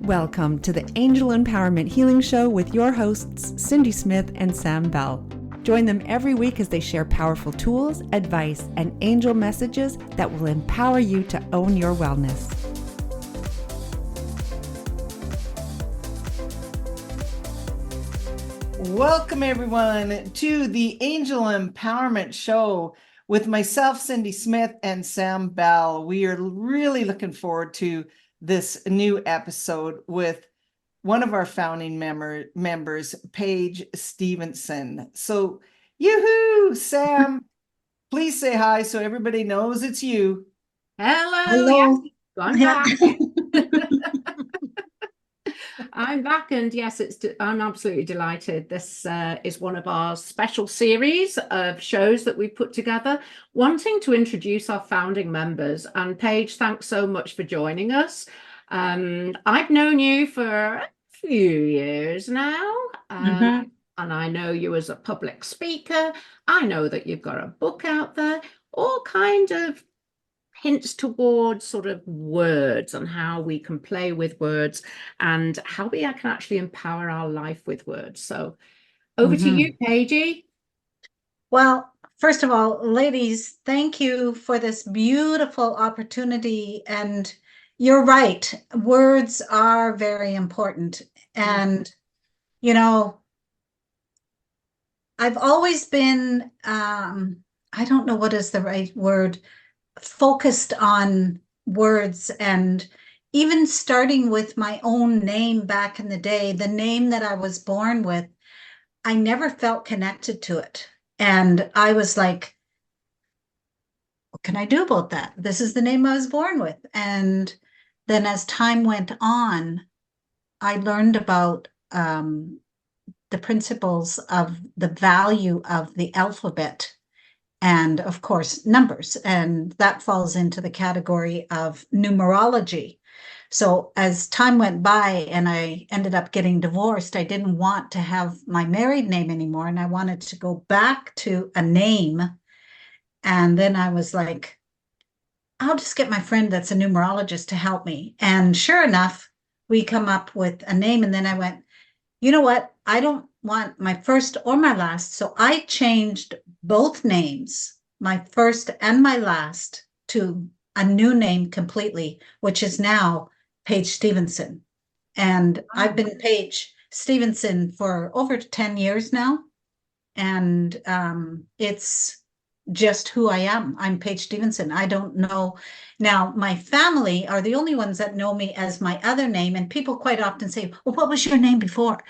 Welcome to the Angel Empowerment Healing Show with your hosts, Cindy Smith and Sam Bell. Join them every week as they share powerful tools, advice, and angel messages that will empower you to own your wellness. Welcome, everyone, to the Angel Empowerment Show with myself, Cindy Smith, and Sam Bell. We are really looking forward to this new episode with one of our founding members, Paige Stevensen. So, yoo-hoo, Sam, please say hi so everybody knows it's you. Hello. Yes, I'm Yeah. back. I'm back, and yes, I'm absolutely delighted. This is one of our special series of shows that we put together, wanting to introduce our founding members. And Paige, thanks so much for joining us. I've known you for a few years now, and I know you as a public speaker. I know that you've got a book out there, all kind of hints towards sort of words and how we can play with words and how we can actually empower our life with words. So over to you, Paige. Well, first of all, ladies, thank you for this beautiful opportunity. And you're right, words are very important. And, you know, I've always been, I don't know what is the right word, focused on words, and even starting with my own name back in the day, the name that I was born with, I never felt connected to it. And I was like, what can I do about that? This is the name I was born with. And then as time went on, I learned about the principles of the value of the alphabet and, of course, numbers. And that falls into the category of numerology. So as time went by and I ended up getting divorced, I didn't want to have my married name anymore. And I wanted to go back to a name. And then I was like, I'll just get my friend that's a numerologist to help me. And sure enough, we come up with a name. And then I went, you know what? I don't want my first or my last. So I changed both names, my first and my last, to a new name completely, which is now Paige Stevensen. And I've been Paige Stevensen for over 10 years now. And it's just who I am. I'm Paige Stevensen. I don't know. Now, my family are the only ones that know me as my other name. And people quite often say, well, what was your name before?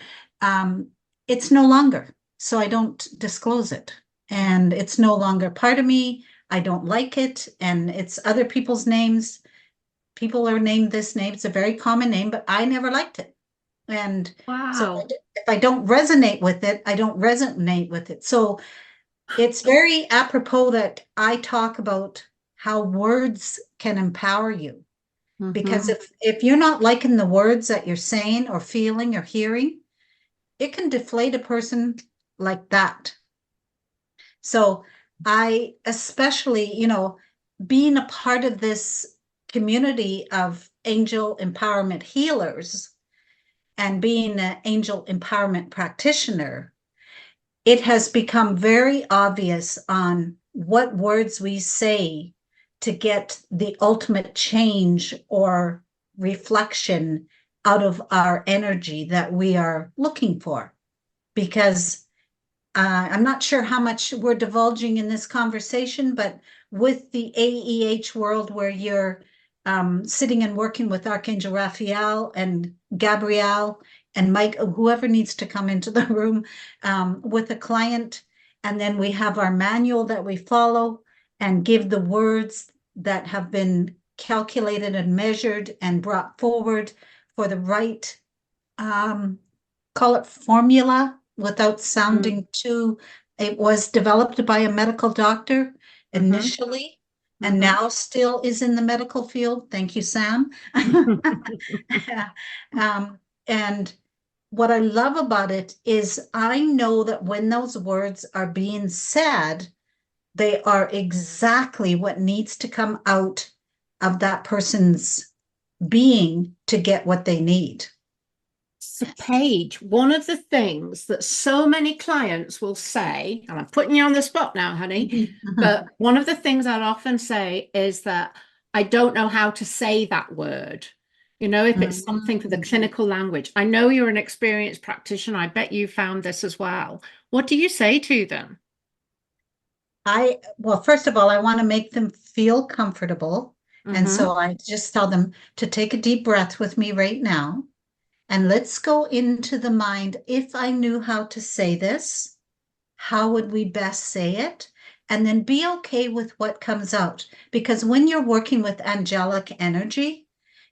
It's no longer. So I don't disclose it. And it's no longer part of me. I don't like it. And it's other people's names. People are named this name. It's a very common name, but I never liked it. And so if I don't resonate with it, I don't resonate with it. So it's very apropos that I talk about how words can empower you. Because if you're not liking the words that you're saying or feeling or hearing, it can deflate a person like that. So I especially, you know, being a part of this community of angel empowerment healers and being an angel empowerment practitioner, it has become very obvious on what words we say to get the ultimate change or reflection out of our energy that we are looking for. Because I'm not sure how much we're divulging in this conversation, but with the AEH world where you're sitting and working with Archangel Raphael and Gabrielle and Mike, whoever needs to come into the room with a client. And then we have our manual that we follow and give the words that have been calculated and measured and brought forward for the right, call it formula, without sounding too, it was developed by a medical doctor initially, and now still is in the medical field. Thank you, Sam. And what I love about it is I know that when those words are being said, they are exactly what needs to come out of that person's being to get what they need. So, Paige, one of the things that so many clients will say, and I'm putting you on the spot now, honey, but one of the things I'll often say is that I don't know how to say that word. You know, if it's something for the clinical language. I know you're an experienced practitioner. I bet you found this as well. What do you say to them? Well, first of all, I want to make them feel comfortable. And so I just tell them to take a deep breath with me right now. And let's go into the mind. If I knew how to say this, how would we best say it? And then be okay with what comes out. Because when you're working with angelic energy,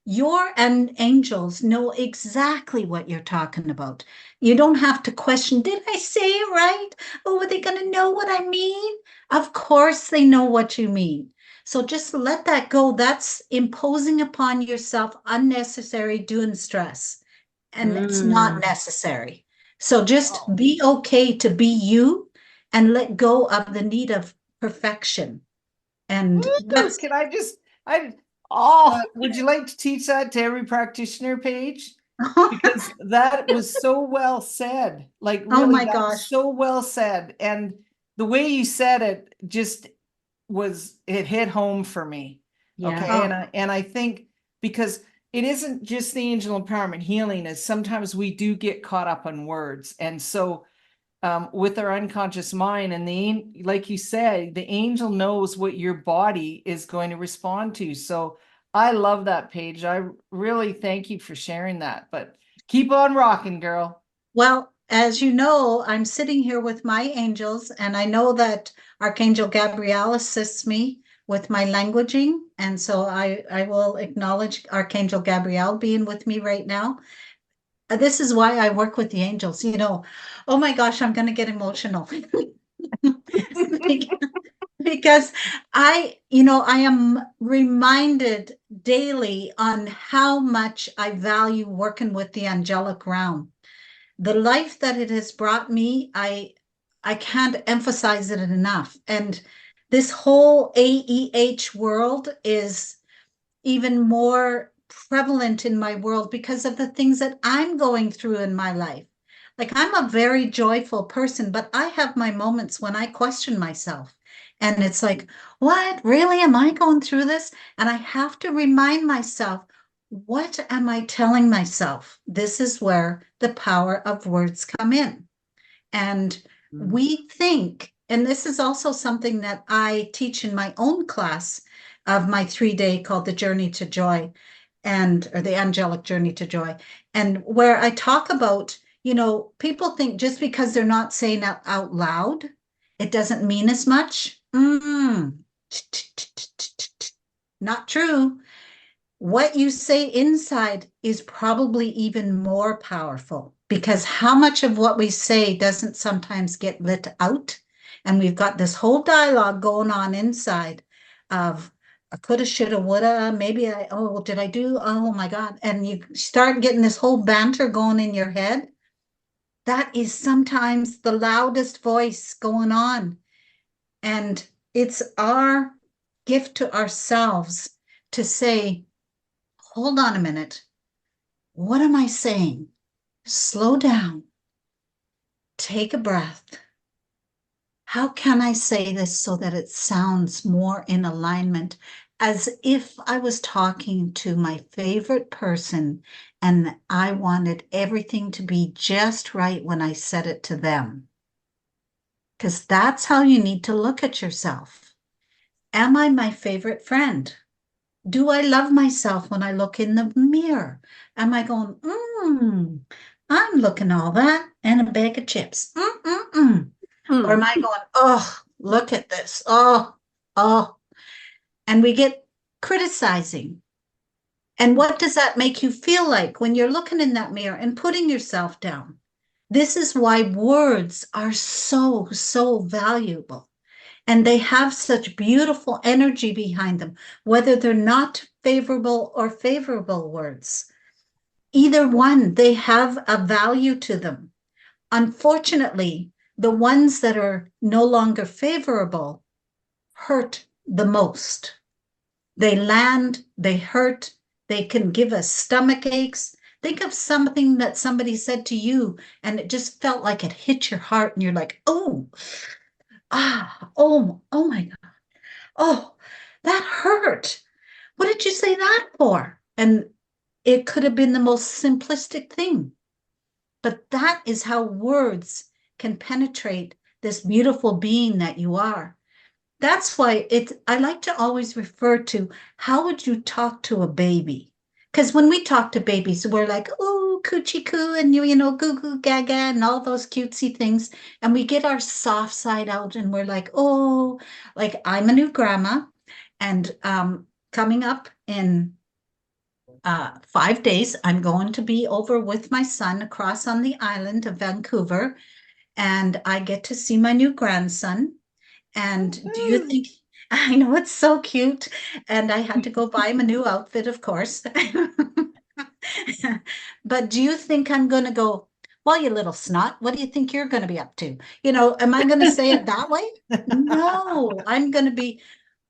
your angels know exactly what you're talking about. You don't have to question, did I say it right? Oh, are they going to know what I mean? Of course they know what you mean. So just let that go. That's imposing upon yourself unnecessary doing stress. And it's not necessary. So just be okay to be you and let go of the need of perfection. And that's Can I just, Oh, would you like to teach that to every practitioner, Paige? Because that was so well said. Like, oh really, my that was gosh. so well said. And the way you said it just it hit home for me. yeah. Okay. And I think because it isn't just the angel empowerment healing, is sometimes we do get caught up on words. And so with our unconscious mind, and like you said, the angel knows what your body is going to respond to. So I love that, Paige. I really thank you for sharing that, but keep on rocking, girl. Well, as you know, I'm sitting here with my angels, and I know that Archangel Gabriel assists me with my languaging. And so I will acknowledge Archangel Gabriel being with me right now. This is why I work with the angels, you know. Oh my gosh, I'm going to get emotional. Because I am reminded daily on how much I value working with the angelic realm. The life that it has brought me, I can't emphasize it enough. And this whole AEH world is even more prevalent in my world because of the things that I'm going through in my life. Like, I'm a very joyful person, but I have my moments when I question myself. And it's like, what? Really? Am I going through this? And I have to remind myself, what am I telling myself? This is where the power of words come in. And we think, and this is also something that I teach in my own class of my 3-day called the Journey to Joy, or the Angelic Journey to Joy, and where I talk about, people think just because they're not saying it out loud, it doesn't mean as much. Not true. What you say inside is probably even more powerful, because how much of what we say doesn't sometimes get lit out? And we've got this whole dialogue going on inside of I coulda, shoulda, woulda, maybe did I do? Oh my God. And you start getting this whole banter going in your head. That is sometimes the loudest voice going on. And it's our gift to ourselves to say, hold on a minute. What am I saying? Slow down. Take a breath. How can I say this so that it sounds more in alignment, as if I was talking to my favorite person and I wanted everything to be just right when I said it to them? Because that's how you need to look at yourself. Am I my favorite friend? Do I love myself when I look in the mirror? Am I going, I'm looking all that and a bag of chips? Or am I going, oh, look at this. Oh. And we get criticizing. And what does that make you feel like when you're looking in that mirror and putting yourself down? This is why words are so, so valuable. And they have such beautiful energy behind them, whether they're not favorable or favorable words. Either one, they have a value to them. Unfortunately, the ones that are no longer favorable hurt the most. They land, they hurt, They can give us stomach aches. Think of something that somebody said to you and it just felt like it hit your heart and you're like, oh, oh my God. Oh, that hurt. What did you say that for? And it could have been the most simplistic thing. But that is how words can penetrate this beautiful being that you are. That's why I like to always refer to how would you talk to a baby? Because when we talk to babies, we're like, oh, coochie coo, and goo goo gaga, and all those cutesy things. And we get our soft side out and we're like, oh, like I'm a new grandma. And coming up in 5 days, I'm going to be over with my son across on the island of Vancouver. And I get to see my new grandson. And do you think, I know it's so cute. And I had to go buy him a new outfit, of course. But do you think I'm going to go, well, you little snot, what do you think you're going to be up to? Am I going to say it that way? No, I'm going to be,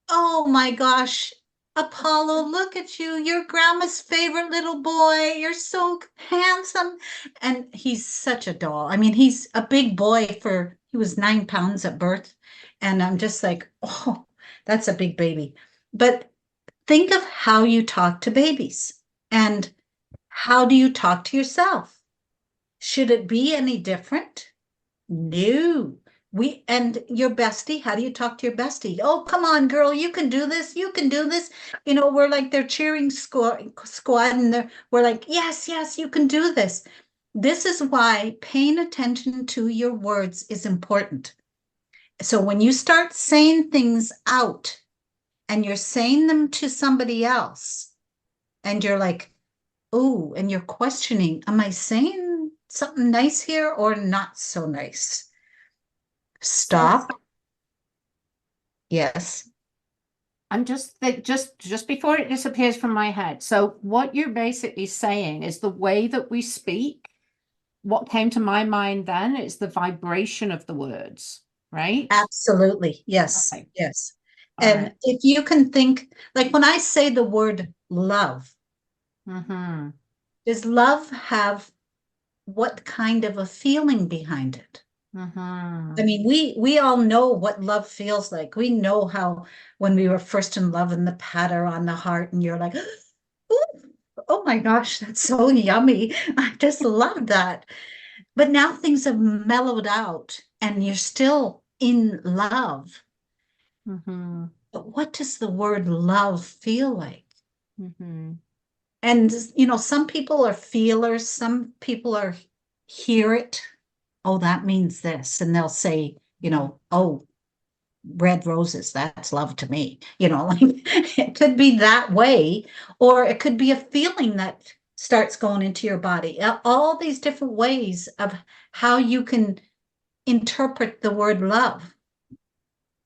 oh my gosh, Apollo, look at you. You're grandma's favorite little boy. You're so handsome. And he's such a doll. I mean, he's a big boy he was 9 pounds at birth. And I'm just like, oh, that's a big baby. But think of how you talk to babies and how do you talk to yourself? Should it be any different? No. And your bestie, how do you talk to your bestie? Oh, come on, girl, you can do this. You can do this. We're like their cheering squad and we're like, yes, yes, you can do this. This is why paying attention to your words is important. So when you start saying things out and you're saying them to somebody else and you're like, oh, and you're questioning, am I saying something nice here or not so nice? Stop. Yes. I'm just before it disappears from my head. So what you're basically saying is the way that we speak, what came to my mind then is the vibration of the words, right? Absolutely. Yes. Okay. Yes. All And right. if you can think, like when I say the word love, does love have what kind of a feeling behind it? I mean, we all know what love feels like. We know how when we were first in love and the patter on the heart, and you're like, "Ooh, oh my gosh, that's so yummy. I just love that." But now things have mellowed out and you're still in love. But what does the word love feel like? And, some people are feelers, some people are hear it. Oh, that means this. And they'll say, oh, red roses, that's love to me. Like it could be that way, or it could be a feeling that starts going into your body. All these different ways of how you can interpret the word love.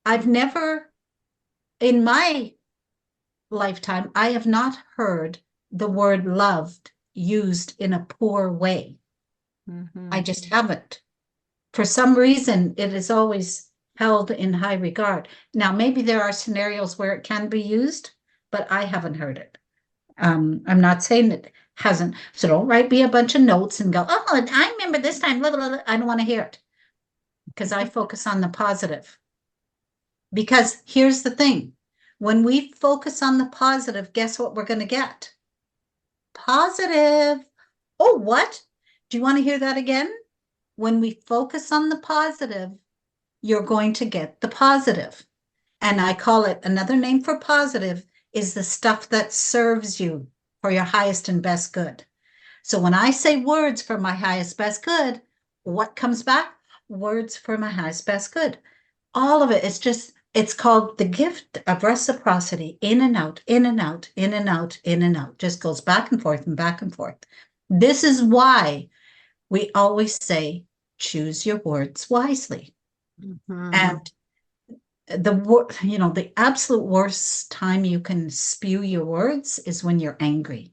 I've never, in my lifetime, I have not heard the word loved used in a poor way. I just haven't. For some reason, it is always held in high regard. Now, maybe there are scenarios where it can be used, but I haven't heard it. I'm not saying it hasn't. So don't write me a bunch of notes and go, oh, I remember this time. Blah, blah, blah. I don't want to hear it because I focus on the positive. Because here's the thing. When we focus on the positive, guess what we're going to get? Positive. Oh, what? Do you want to hear that again? When we focus on the positive, you're going to get the positive. And I call it, another name for positive is the stuff that serves you for your highest and best good. So when I say words for my highest, best good, what comes back? Words for my highest, best good. All of it. It's called the gift of reciprocity, in and out, in and out, in and out, in and out. Just goes back and forth and back and forth. This is why we always say, choose your words wisely. And the absolute worst time you can spew your words is when you're angry.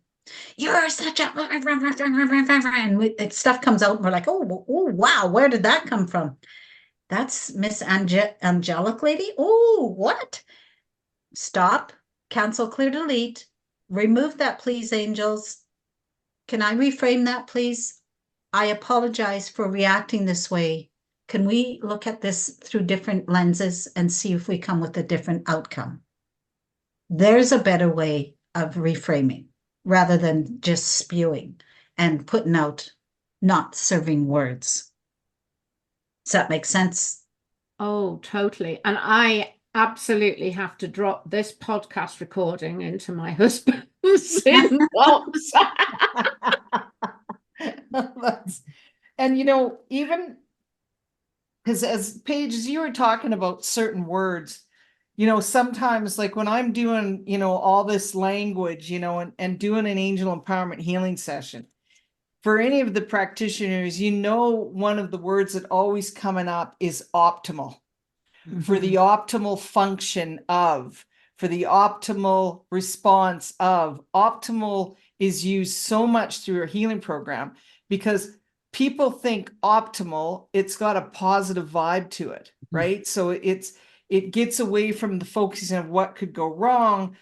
You're such a, and stuff comes out and we're like, oh, wow, where did that come from? That's Miss Angelic lady. Oh, what? Stop, cancel, clear, delete, remove that, please, angels. Can I reframe that, please? I apologize for reacting this way. Can we look at this through different lenses and see if we come with a different outcome? There's a better way of reframing rather than just spewing and putting out not serving words. Does that make sense? Oh, totally. And I absolutely have to drop this podcast recording into my husband's inbox. And even because as Paige, as you were talking about certain words, sometimes like when I'm doing, all this language, and doing an angel empowerment healing session, for any of the practitioners, one of the words that always coming up is optimal. For the optimal function of, for the optimal response of. Optimal is used so much through our healing program because people think optimal, it's got a positive vibe to it, right? So it gets away from the focusing of what could go wrong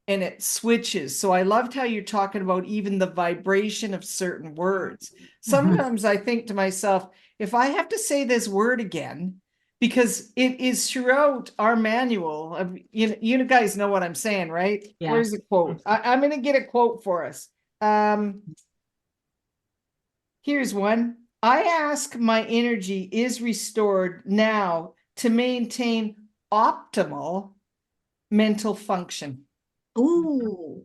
and it switches. So I loved how you're talking about even the vibration of certain words. Sometimes I think to myself, if I have to say this word again, because it is throughout our manual of, you guys know what I'm saying, right? Yeah. Where's the quote? I'm going to get a quote for us. Here's one. I ask my energy is restored now to maintain optimal mental function. Ooh.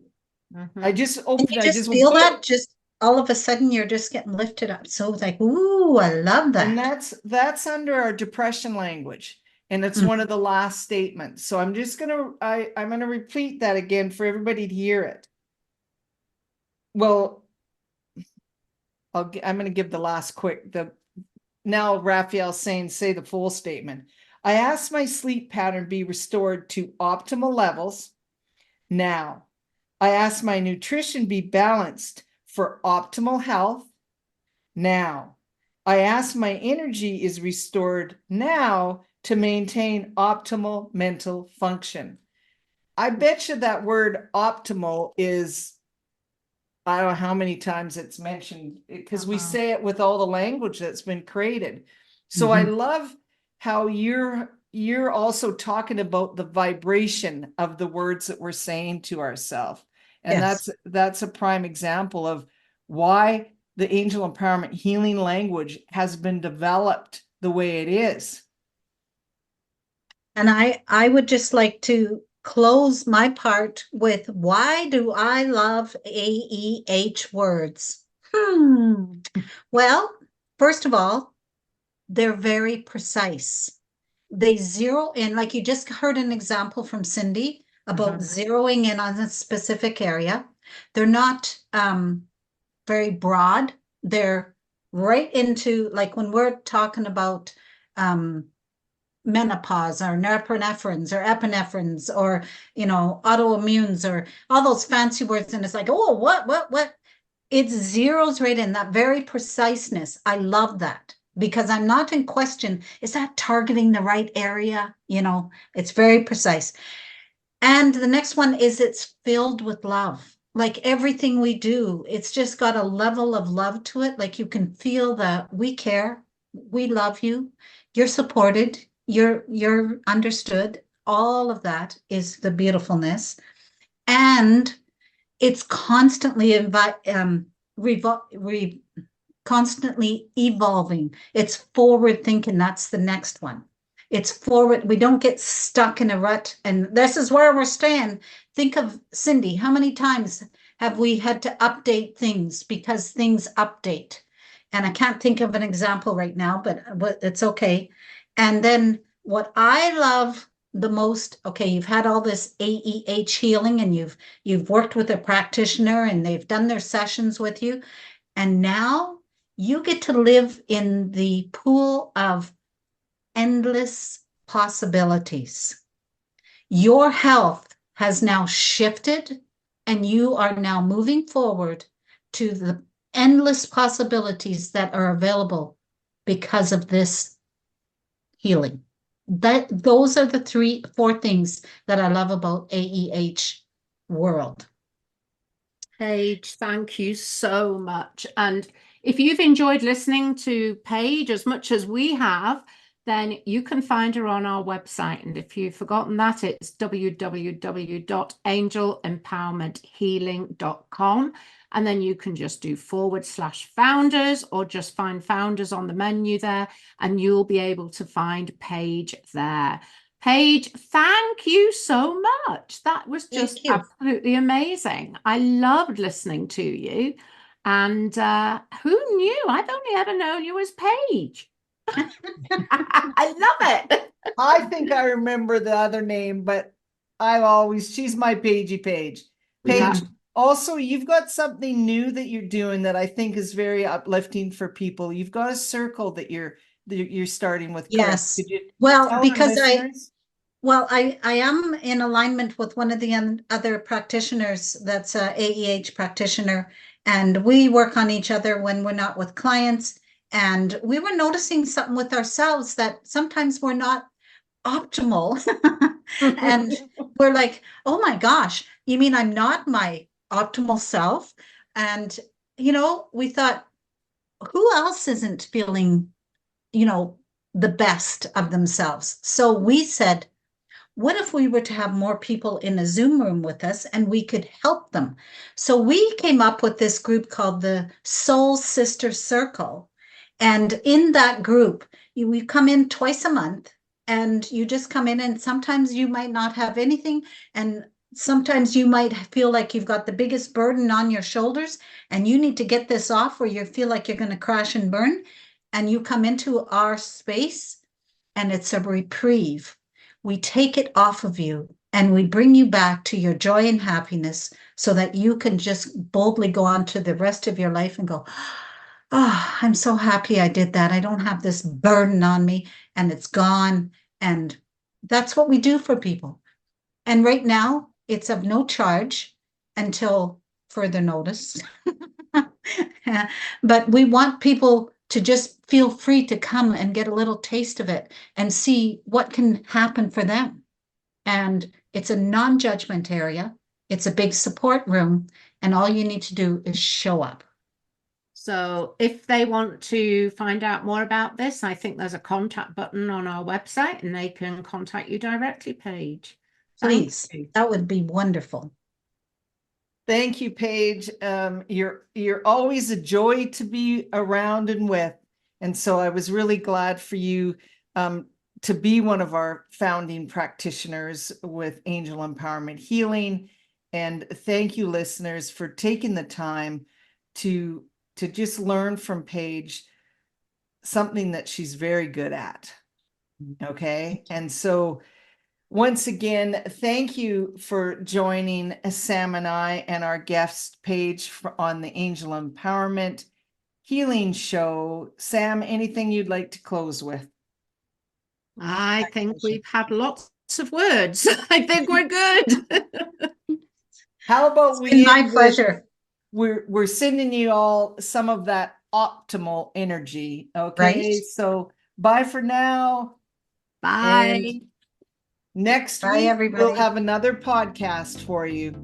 I just Can opened. you I just just feel that? Just all of a sudden you're just getting lifted up. So it's like, ooh, I love that. And that's under our depression language. And it's one of the last statements. So I'm just I'm gonna repeat that again for everybody to hear it. Well, I'm gonna give the last quick. Now Raphael's saying, say the full statement. I ask my sleep pattern be restored to optimal levels now. I ask my nutrition be balanced for optimal health now. I ask my energy is restored now to maintain optimal mental function. I bet you that word optimal is, I don't know how many times it's mentioned because we say it with all the language that's been created. So I love how you're also talking about the vibration of the words that we're saying to ourselves. And Yes. that's a prime example of why the angel empowerment healing language has been developed the way it is. And I would just like to close my part with, why do I love AEH words? Well, first of all, they're very precise. They zero in, like you just heard an example from Cindy about zeroing in on a specific area. They're not very broad. They're right into, like when we're talking about menopause or norepinephrines or epinephrines or, autoimmunes or all those fancy words. And it's like, oh, what? It zeroes right in that very preciseness. I love that because I'm not in question. Is that targeting the right area? It's very precise. And the next one is it's filled with love. Like everything we do, it's just got a level of love to it. Like you can feel that we care, we love you, you're supported, you're understood. All of that is the beautifulness. And it's constantly constantly evolving. It's forward thinking. That's the next one. It's forward. We don't get stuck in a rut and this is where we're staying. Think of Cindy. How many times have we had to update things because things update? And I can't think of an example right now, but it's okay. And then what I love the most, okay, you've had all this AEH healing and you've worked with a practitioner and they've done their sessions with you. And now you get to live in the pool of endless possibilities. Your health has now shifted and you are now moving forward to the endless possibilities that are available because of this healing. Those are the 4 things that I love about AEH world. Paige, thank you so much. And if you've enjoyed listening to Paige as much as we have, then you can find her on our website. And if you've forgotten that, it's www.angelempowermenthealing.com. And then you can just do /founders or just find founders on the menu there, and you'll be able to find Paige there. Paige, thank you so much. That was just absolutely amazing. I loved listening to you. And who knew? I've only ever known you as Paige. I love it. I think I remember the other name, but she's my Paigey Paige. Paige, also, you've got something new that you're doing that I think is very uplifting for people. You've got a circle that you're starting with. Yes. Well, because I am in alignment with one of the other practitioners that's a AEH practitioner, and we work on each other when we're not with clients. And we were noticing something with ourselves that sometimes we're not optimal. And we're like, oh my gosh, you mean I'm not my optimal self? And, we thought, who else isn't feeling, the best of themselves? So we said, what if we were to have more people in a Zoom room with us and we could help them? So we came up with this group called the Soul Sister Circle. And in that group, we come in twice a month, and you just come in, and sometimes you might not have anything. And sometimes you might feel like you've got the biggest burden on your shoulders and you need to get this off, or you feel like you're going to crash and burn. And you come into our space and it's a reprieve. We take it off of you and we bring you back to your joy and happiness so that you can just boldly go on to the rest of your life and go, oh, I'm so happy I did that. I don't have this burden on me and it's gone. And that's what we do for people. And right now it's of no charge until further notice. But we want people to just feel free to come and get a little taste of it and see what can happen for them. And it's a non-judgment area. It's a big support room. And all you need to do is show up. So if they want to find out more about this, I think there's a contact button on our website and they can contact you directly, Paige. Please, that would be wonderful. Thank you, Paige. You're always a joy to be around and with. And so I was really glad for you to be one of our founding practitioners with Angel Empowerment Healing. And thank you, listeners, for taking the time to just learn from Paige something that she's very good at. Okay. And so once again, thank you for joining Sam and I and our guest Paige on the Angel Empowerment Healing Show. Sam, anything you'd like to close with? I think we've had lots of words. I think we're good. How about my pleasure. We're sending you all some of that optimal energy. Okay. Right. So bye for now. Bye. And next week, everybody. We'll have another podcast for you.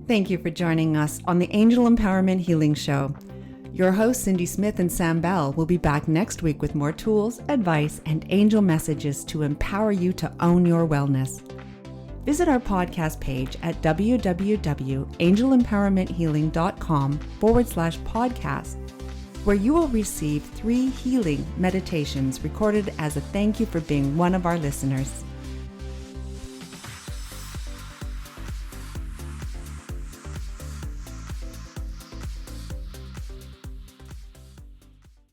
Thank you for joining us on the Angel Empowerment Healing Show. Your hosts, Cindy Smith and Sam Bell, will be back next week with more tools, advice, and angel messages to empower you to own your wellness. Visit our podcast page at www.angelempowermenthealing.com/podcast, where you will receive 3 healing meditations recorded as a thank you for being one of our listeners.